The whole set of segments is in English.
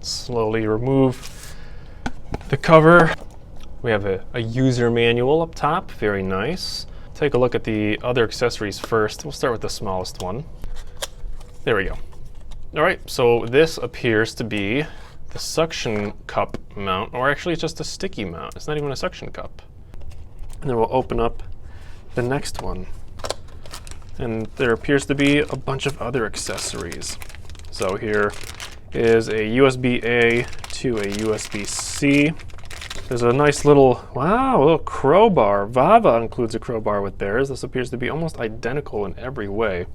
Slowly remove the cover. We have a user manual up top, very nice. Take a look at the other accessories first. We'll start with the smallest one. There we go. All right, so this appears to be the suction cup mount, or actually it's just a sticky mount. It's not even a suction cup. And then we'll open up the next one. And there appears to be a bunch of other accessories. So here is a USB-A to a USB-C. There's a nice little, wow, a little crowbar. Vava includes a crowbar with theirs. This appears to be almost identical in every way.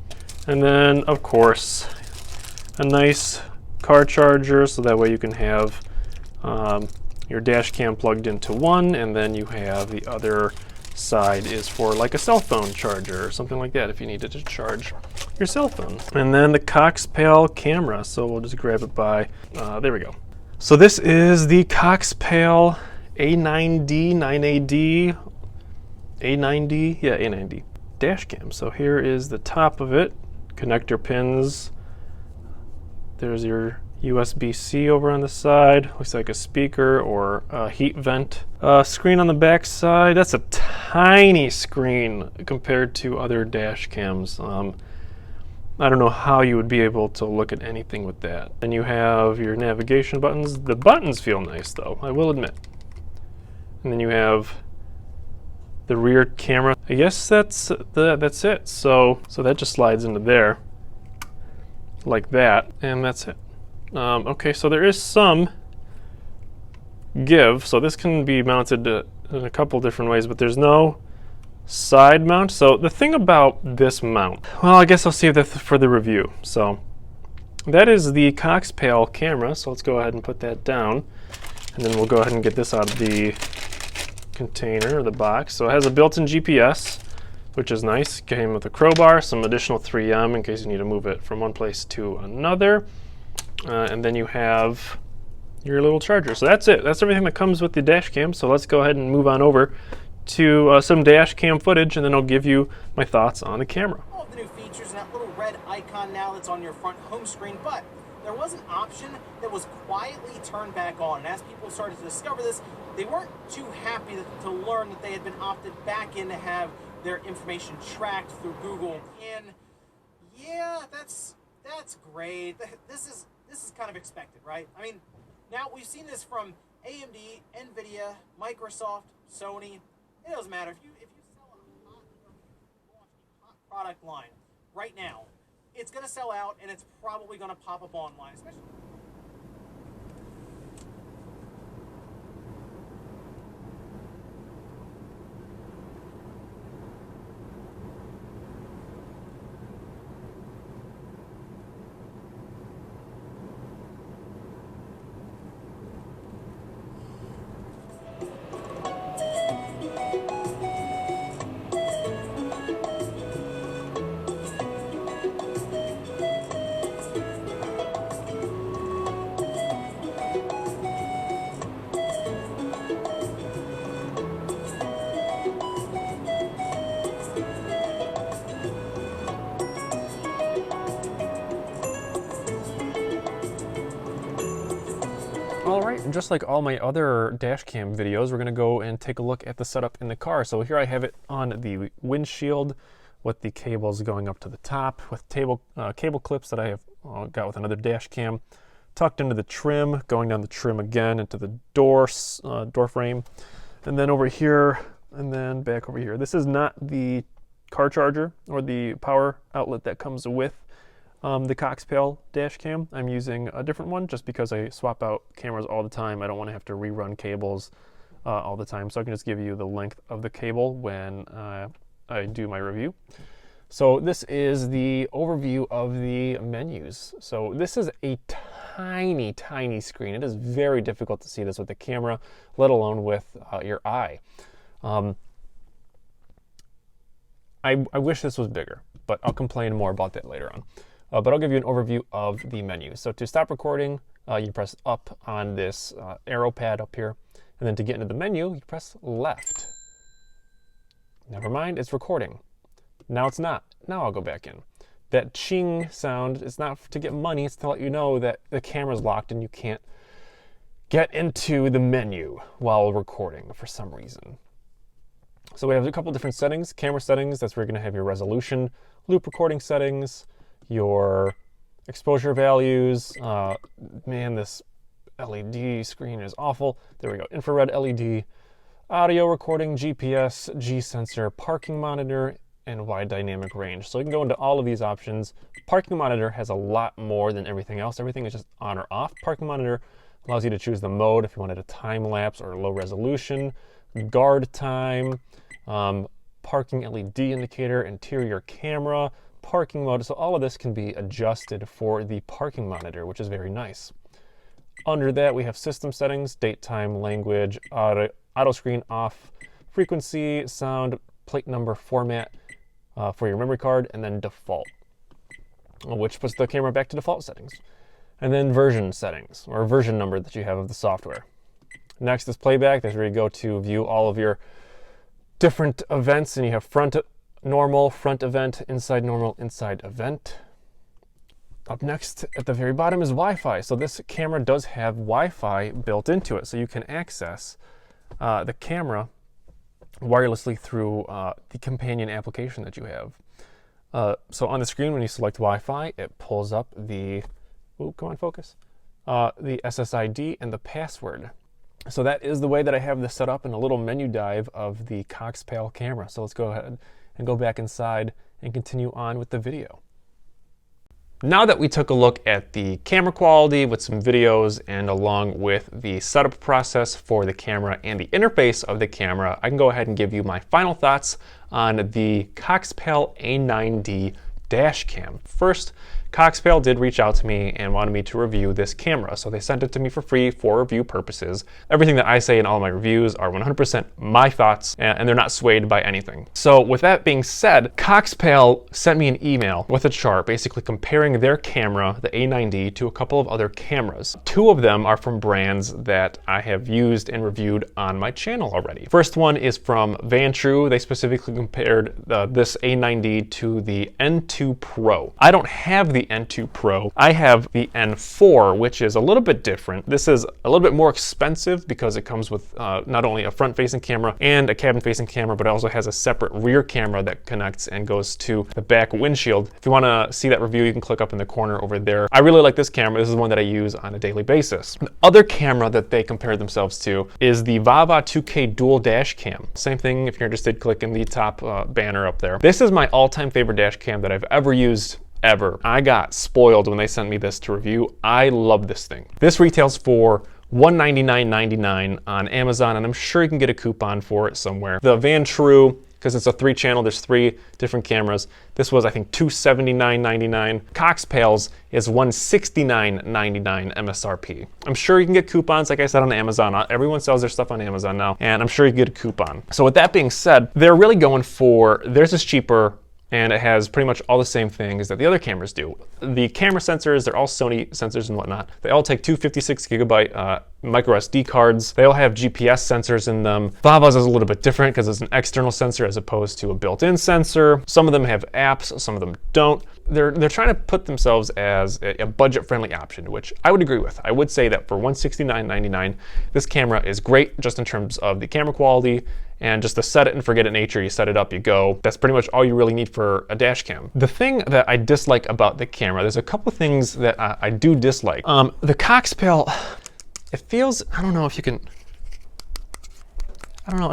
And then, of course, a nice car charger, so that way you can have your dash cam plugged into one, and then you have the other side is for like a cell phone charger or something like that if you needed to charge your cell phone. And then the Coxpal camera, so we'll just grab it by, there we go. So this is the Coxpal A9D, 9AD, A9D, yeah, A9D dash cam. So here is the top of it, connector pins. There's your USB-C over on the side. Looks like a speaker or a heat vent. Screen on the back side. That's a tiny screen compared to other dash cams. I don't know how you would be able to look at anything with that. Then you have your navigation buttons. The buttons feel nice though, I will admit. And then you have the rear camera. I guess that's it. So that just slides into there like that, and that's it. Okay, so there is some give. So this can be mounted in a couple different ways, but there's no side mount. So the thing about this mount, well, I guess I'll save that for the review. So that is the Coxpal camera. So let's go ahead and put that down, and then we'll go ahead and get this out of the container or the box. So it has a built-in GPS, which is nice. Came with a crowbar, some additional 3M in case you need to move it from one place to another. And then you have your little charger. So that's it. That's everything that comes with the dash cam. So let's go ahead and move on over to some dash cam footage, and then I'll give you my thoughts on the camera. All of the new features and that little red icon now that's on your front home screen, but there was an option that was quietly turned back on. And as people started to discover this, they weren't too happy to learn that they had been opted back in to have their information tracked through Google. And yeah, that's great. This is kind of expected, right? I mean, now we've seen this from AMD, Nvidia, Microsoft, Sony. It doesn't matter if you sell a hot product line right now, it's going to sell out and it's probably going to pop up online, especially. All right, and just like all my other dash cam videos, we're gonna go and take a look at the setup in the car. So here I have it on the windshield with the cables going up to the top, with cable clips that I have got with another dash cam, tucked into the trim, going down the trim again into the door frame, and then over here, and then back over here. This is not the car charger or the power outlet that comes with the Coxpal dash cam. I'm using a different one just because I swap out cameras all the time. I don't want to have to rerun cables all the time, so I can just give you the length of the cable when I do my review. So this is the overview of the menus. So this is a tiny, tiny screen. It is very difficult to see this with the camera, let alone with your eye. I wish this was bigger, but I'll complain more about that later on. But I'll give you an overview of the menu. So to stop recording, you press up on this arrow pad up here. And then to get into the menu, you press left. Never mind, it's recording. Now it's not. Now I'll go back in. That ching sound is not to get money, it's to let you know that the camera's locked and you can't get into the menu while recording for some reason. So we have a couple different settings. Camera settings, that's where you're gonna have your resolution, loop recording settings, your exposure values. Man, this LED screen is awful. There we go, infrared LED, audio recording, GPS, G-sensor, parking monitor, and wide dynamic range. So you can go into all of these options. Parking monitor has a lot more than everything else. Everything is just on or off. Parking monitor allows you to choose the mode if you wanted a time lapse or low resolution, guard time, parking LED indicator, interior camera, parking mode. So all of this can be adjusted for the parking monitor, which is very nice. Under that, we have system settings, date, time, language, auto screen off, frequency, sound, plate number, format for your memory card, and then default, which puts the camera back to default settings. And then version settings, or version number that you have of the software. Next is playback. That's where you go to view all of your different events, and you have front normal, front event, inside normal, inside event. Up next at the very bottom is Wi-Fi. So this camera does have Wi-Fi built into it, so you can access the camera wirelessly through the companion application that you have. So on the screen, when you select Wi-Fi, it pulls up the, come on, focus, the SSID and the password. So that is the way that I have this set up in a little menu dive of the Coxpal camera. So let's go ahead and go back inside and continue on with the video. Now that we took a look at the camera quality with some videos and along with the setup process for the camera and the interface of the camera, I can go ahead and give you my final thoughts on the Coxpal A9D dash cam. First, Coxpal did reach out to me and wanted me to review this camera, so they sent it to me for free for review purposes. Everything that I say in all my reviews are 100% my thoughts, and they're not swayed by anything. So with that being said, Coxpal sent me an email with a chart basically comparing their camera, the A9D, to a couple of other cameras. Two of them are from brands that I have used and reviewed on my channel already. First one is from Vantrue. They specifically compared this A9D to the N2 Pro. I don't have the N2 Pro. I have the N4, which is a little bit different. This is a little bit more expensive because it comes with not only a front-facing camera and a cabin-facing camera, but it also has a separate rear camera that connects and goes to the back windshield. If you want to see that review, you can click up in the corner over there. I really like this camera. This is one that I use on a daily basis. The other camera that they compared themselves to is the Vava 2K Dual Dash Cam. Same thing, if you're interested, click in the top banner up there. This is my all-time favorite dash cam that I've ever used. Ever. I got spoiled when they sent me this to review. I love this thing. This retails for $199.99 on Amazon, and I'm sure you can get a coupon for it somewhere. The Vantrue, because it's a 3-channel, there's 3 different cameras. This was, I think, $279.99. Coxpal's is $169.99 MSRP. I'm sure you can get coupons, like I said, on Amazon. Everyone sells their stuff on Amazon now, and I'm sure you can get a coupon. So with that being said, they're really going for, theirs is cheaper, and it has pretty much all the same things that the other cameras do. The camera sensors, they're all Sony sensors and whatnot. They all take 2 56 gigabyte micro SD cards. They all have GPS sensors in them. Vava's is a little bit different because it's an external sensor as opposed to a built-in sensor. Some of them have apps, some of them don't. They're trying to put themselves as a budget-friendly option, which I would agree with. I would say that for $169.99, this camera is great just in terms of the camera quality and just the set it and forget it nature. You set it up, you go. That's pretty much all you really need for a dash cam. The thing that I dislike about the camera, there's a couple things that I do dislike. The Coxpal, it feels, I don't know if you can, I don't know,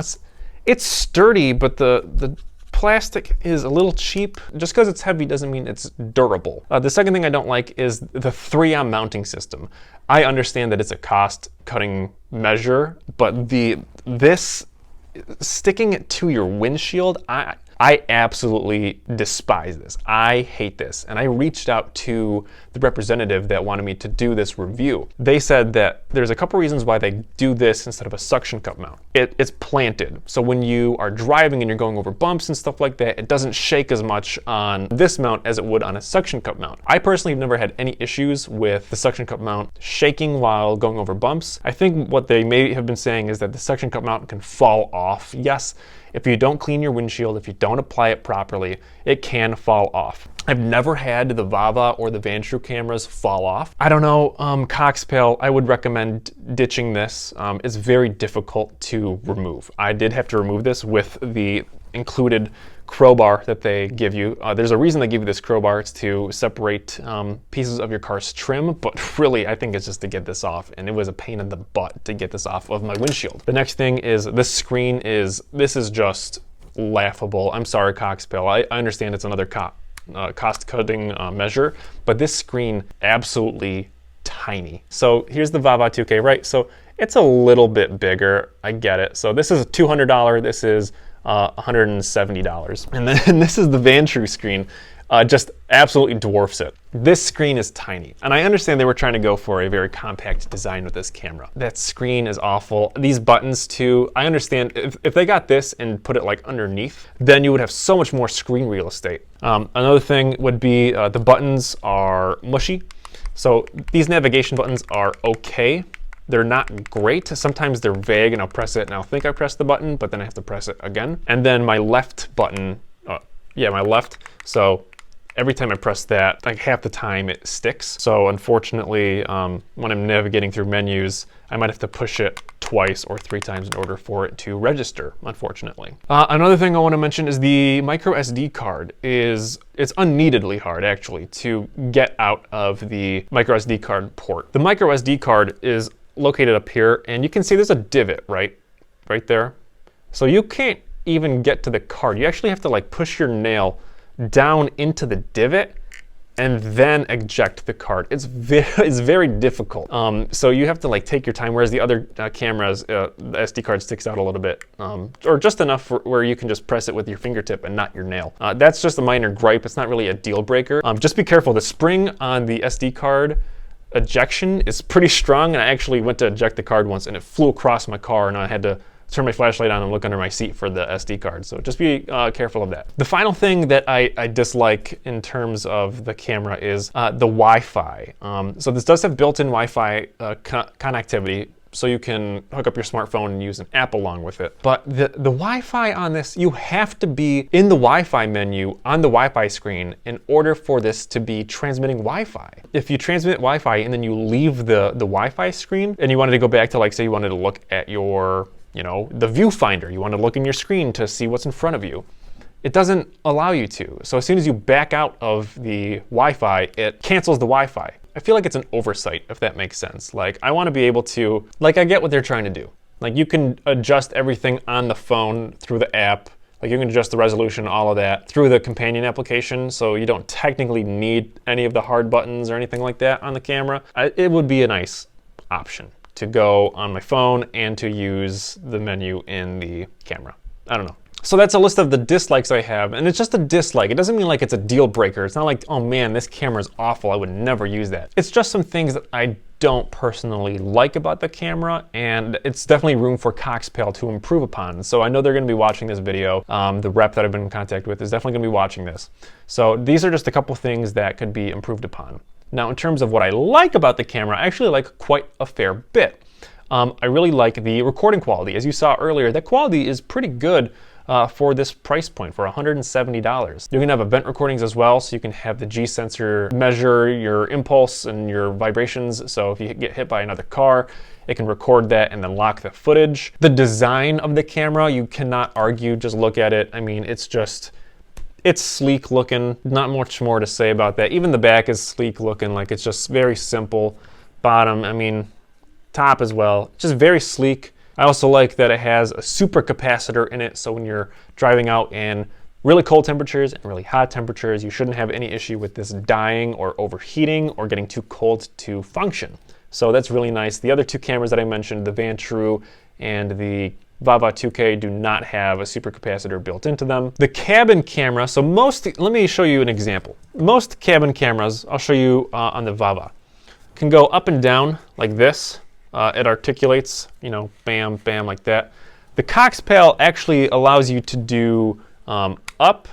it's sturdy, but the plastic is a little cheap. Just because it's heavy doesn't mean it's durable. The second thing I don't like is the 3M mounting system. I understand that it's a cost-cutting measure, but this sticking it to your windshield, I absolutely despise this. I hate this. And I reached out to the representative that wanted me to do this review. They said that there's a couple reasons why they do this instead of a suction cup mount. It's planted. So when you are driving and you're going over bumps and stuff like that, it doesn't shake as much on this mount as it would on a suction cup mount. I personally have never had any issues with the suction cup mount shaking while going over bumps. I think what they may have been saying is that the suction cup mount can fall off. Yes, if you don't clean your windshield, if you don't apply it properly, it can fall off. I've never had the Vava or the Vantrue cameras fall off. I don't know, Coxpal, I would recommend ditching this. It's very difficult to remove. I did have to remove this with the included crowbar that they give you. There's a reason they give you this crowbar. It's to separate pieces of your car's trim, but really I think it's just to get this off, and it was a pain in the butt to get this off of my windshield. The next thing is this screen this is just laughable. I'm sorry, Coxpal. I understand it's another cost-cutting measure, but this screen absolutely tiny. So here's the Vava 2K, right? So it's a little bit bigger, I get it. So this is a $200, this is $170. And then this is the Vantrue screen, just absolutely dwarfs it. This screen is tiny, and I understand they were trying to go for a very compact design with this camera. That screen is awful. These buttons too, I understand if they got this and put it like underneath, then you would have so much more screen real estate. Another thing would be the buttons are mushy. So these navigation buttons are okay. They're not great. Sometimes they're vague and I'll press it and I'll think I pressed the button, but then I have to press it again. And then my left button, my left. So every time I press that, like half the time it sticks. So unfortunately, when I'm navigating through menus, I might have to push it twice or 3 times in order for it to register, unfortunately. Another thing I want to mention is the micro SD card it's unneededly hard actually to get out of the micro SD card port. The micro SD card is located up here, and you can see there's a divot right there. So you can't even get to the card. You actually have to like push your nail down into the divot and then eject the card. It's very difficult. So you have to like take your time, whereas the other cameras, the SD card sticks out a little bit, or just enough where you can just press it with your fingertip and not your nail. That's just a minor gripe. It's not really a deal breaker. Just be careful. The spring on the SD card ejection is pretty strong, and I actually went to eject the card once and it flew across my car, and I had to turn my flashlight on and look under my seat for the SD card. So just be careful of that. The final thing that I dislike in terms of the camera is the Wi-Fi. So this does have built-in Wi-Fi connectivity, so you can hook up your smartphone and use an app along with it. But the Wi-Fi on this, you have to be in the Wi-Fi menu on the Wi-Fi screen in order for this to be transmitting Wi-Fi. If you transmit Wi-Fi and then you leave the Wi-Fi screen and you wanted to go back to, like, say you wanted to look at your, the viewfinder, you want to look in your screen to see what's in front of you, it doesn't allow you to. So as soon as you back out of the Wi-Fi, it cancels the Wi-Fi. I feel like it's an oversight, if that makes sense. Like, I want to be able to, like, I get what they're trying to do. Like, you can adjust everything on the phone through the app. Like, you can adjust the resolution, all of that, through the companion application, so you don't technically need any of the hard buttons or anything like that on the camera. It would be a nice option to go on my phone and to use the menu in the camera. I don't know. So that's a list of the dislikes I have, and it's just a dislike. It doesn't mean like it's a deal breaker. It's not like, oh man, this camera is awful, I would never use that. It's just some things that I don't personally like about the camera, and it's definitely room for Coxpal to improve upon. So I know they're gonna be watching this video. The rep that I've been in contact with is definitely gonna be watching this. So these are just a couple things that could be improved upon. Now, in terms of what I like about the camera, I actually like quite a fair bit. I really like the recording quality. As you saw earlier, that quality is pretty good for this price point, for $170. You can have event recordings as well, so you can have the G sensor measure your impulse and your vibrations. So if you get hit by another car, it can record that and then lock the footage. The design of the camera, you cannot argue, just look at it. I mean, it's sleek looking, not much more to say about that. Even the back is sleek looking, like it's just very simple. Bottom, I mean, top as well, just very sleek. I also like that it has a super capacitor in it, so when you're driving out in really cold temperatures and really hot temperatures, you shouldn't have any issue with this dying or overheating or getting too cold to function. So that's really nice. The other two cameras that I mentioned, the Vantrue and the Vava 2K, do not have a super capacitor built into them. The cabin camera, so let me show you an example. Most cabin cameras, I'll show you on the Vava, can go up and down like this. It articulates, bam, bam, like that. The Coxpal actually allows you to do up,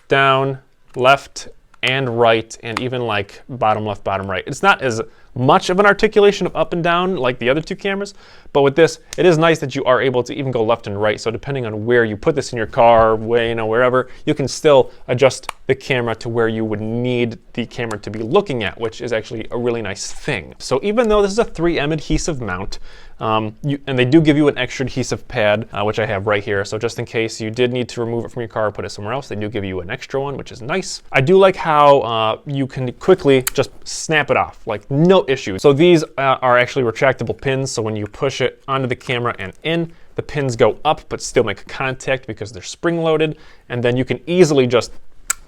down, left, and right, and even like bottom left, bottom right. It's not as much of an articulation of up and down like the other two cameras, but with this, it is nice that you are able to even go left and right. So depending on where you put this in your car, wherever, you can still adjust the camera to where you would need the camera to be looking at, which is actually a really nice thing. So even though this is a 3M adhesive mount, and they do give you an extra adhesive pad, which I have right here. So just in case you did need to remove it from your car or put it somewhere else, they do give you an extra one, which is nice. I do like how you can quickly just snap it off, like no issue. So these are actually retractable pins. So when you push it onto the camera and in, the pins go up but still make contact because they're spring loaded. And then you can easily just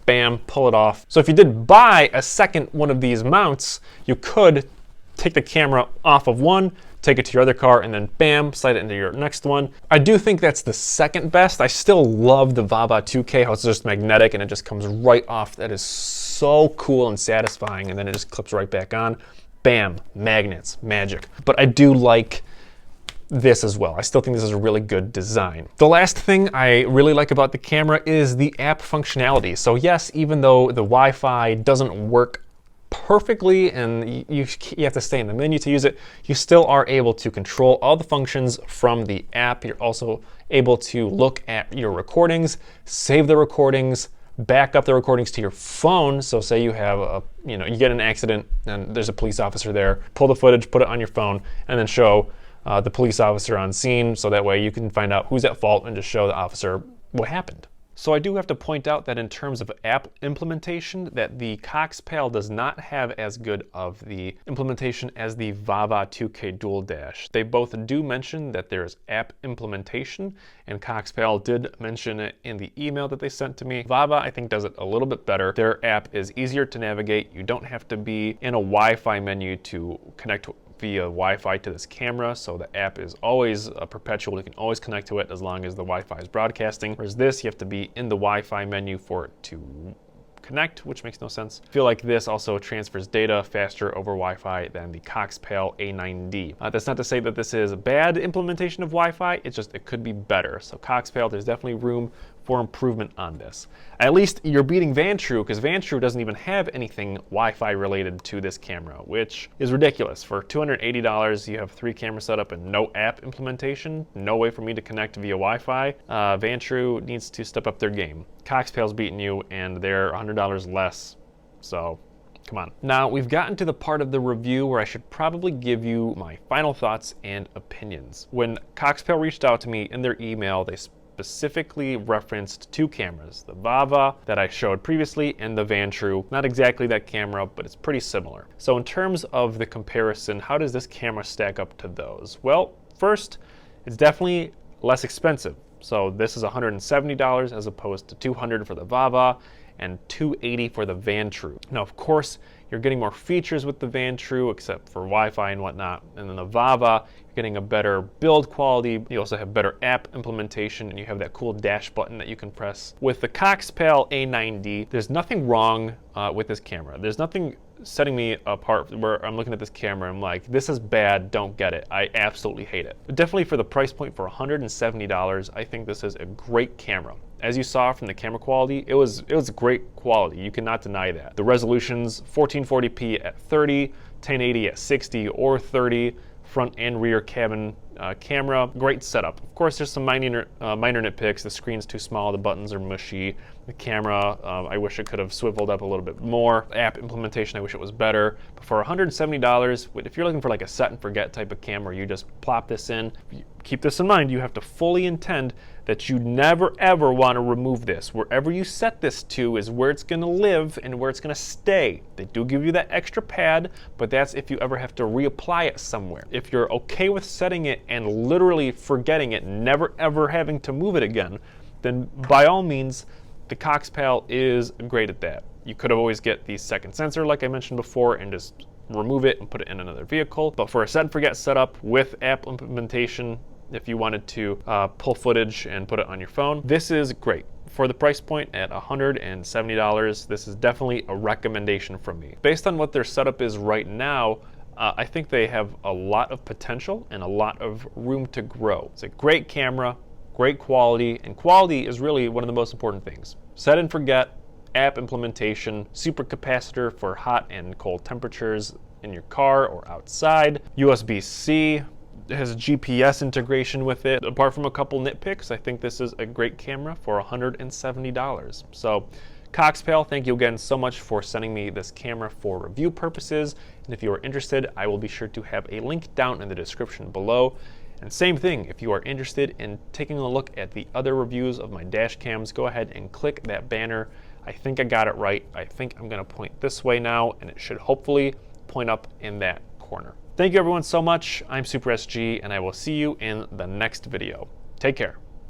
bam, pull it off. So if you did buy a second one of these mounts, you could take the camera off of one, take it to your other car, and then bam, slide it into your next one. I do think that's the second best. I still love the Vava 2K, how it's just magnetic and it just comes right off. That is so cool and satisfying, and then it just clips right back on. Bam, magnets, magic. But I do like this as well. I still think this is a really good design. The last thing I really like about the camera is the app functionality. So yes, even though the Wi-Fi doesn't work perfectly and you have to stay in the menu to use it, you still are able to control all the functions from the app. You're also able to look at your recordings, save the recordings, back up the recordings to your phone. So say you have you get in an accident and there's a police officer there, pull the footage, put it on your phone, and then show the police officer on scene, so that way you can find out who's at fault and just show the officer what happened. So I do have to point out that in terms of app implementation, that the Coxpal does not have as good of the implementation as the Vava 2K Dual Dash. They both do mention that there's app implementation, and Coxpal did mention it in the email that they sent to me. Vava, I think, does it a little bit better. Their app is easier to navigate. You don't have to be in a Wi-Fi menu to connect via Wi-Fi to this camera, so the app is always perpetual. You can always connect to it as long as the Wi-Fi is broadcasting. Whereas this, you have to be in the Wi-Fi menu for it to connect, which makes no sense. I feel like this also transfers data faster over Wi-Fi than the Coxpal A9D. That's not to say that this is a bad implementation of Wi-Fi, it's just it could be better. So Coxpal, there's definitely room for improvement on this. At least you're beating Vantrue, because Vantrue doesn't even have anything Wi-Fi related to this camera, which is ridiculous. For $280, you have 3 camera setup and no app implementation, no way for me to connect via Wi-Fi. Vantrue needs to step up their game. Coxpal's beating you, and they're $100 less, so come on. Now, we've gotten to the part of the review where I should probably give you my final thoughts and opinions. When Coxpal reached out to me in their email, they specifically referenced 2 cameras, the Vava that I showed previously and the Vantrue. Not exactly that camera, but it's pretty similar. So in terms of the comparison, how does this camera stack up to those? Well, first, it's definitely less expensive. So this is $170 as opposed to $200 for the Vava and $280 for the Vantrue. Now, of course, you're getting more features with the Vantrue, except for Wi-Fi and whatnot. And then the Vava, you're getting a better build quality. You also have better app implementation, and you have that cool dash button that you can press. With the Coxpal A9D, there's nothing wrong with this camera. There's nothing setting me apart where I'm looking at this camera and I'm like, this is bad, don't get it. I absolutely hate it. But definitely for the price point for $170, I think this is a great camera. As you saw from the camera quality, it was great quality. You cannot deny that. The resolutions, 1440p at 30, 1080 at 60 or 30, front and rear cabin camera, great setup. Of course, there's some minor nitpicks. The screen's too small, the buttons are mushy. The camera, I wish it could have swiveled up a little bit more. App implementation, I wish it was better. But for $170, if you're looking for like a set and forget type of camera, you just plop this in. Keep this in mind, you have to fully intend that you never ever want to remove this. Wherever you set this to is where it's going to live and where it's going to stay. They do give you that extra pad, but that's if you ever have to reapply it somewhere. If you're okay with setting it and literally forgetting it, never ever having to move it again, then by all means, the Coxpal is great at that. You could always get the second sensor like I mentioned before and just remove it and put it in another vehicle. But for a set and forget setup with app implementation, if you wanted to pull footage and put it on your phone, this is great. For the price point at $170, this is definitely a recommendation from me. Based on what their setup is right now, I think they have a lot of potential and a lot of room to grow. It's a great camera, great quality, and quality is really one of the most important things. Set and forget, app implementation, supercapacitor for hot and cold temperatures in your car or outside, USB-C, it has GPS integration with it. Apart from a couple nitpicks, I think this is a great camera for $170. So Coxpal, thank you again so much for sending me this camera for review purposes. And if you are interested, I will be sure to have a link down in the description below. And same thing, if you are interested in taking a look at the other reviews of my dash cams, go ahead and click that banner. I think I got it right. I think I'm gonna point this way now, and it should hopefully point up in that corner. Thank you everyone so much. I'm Super SG, and I will see you in the next video. Take care.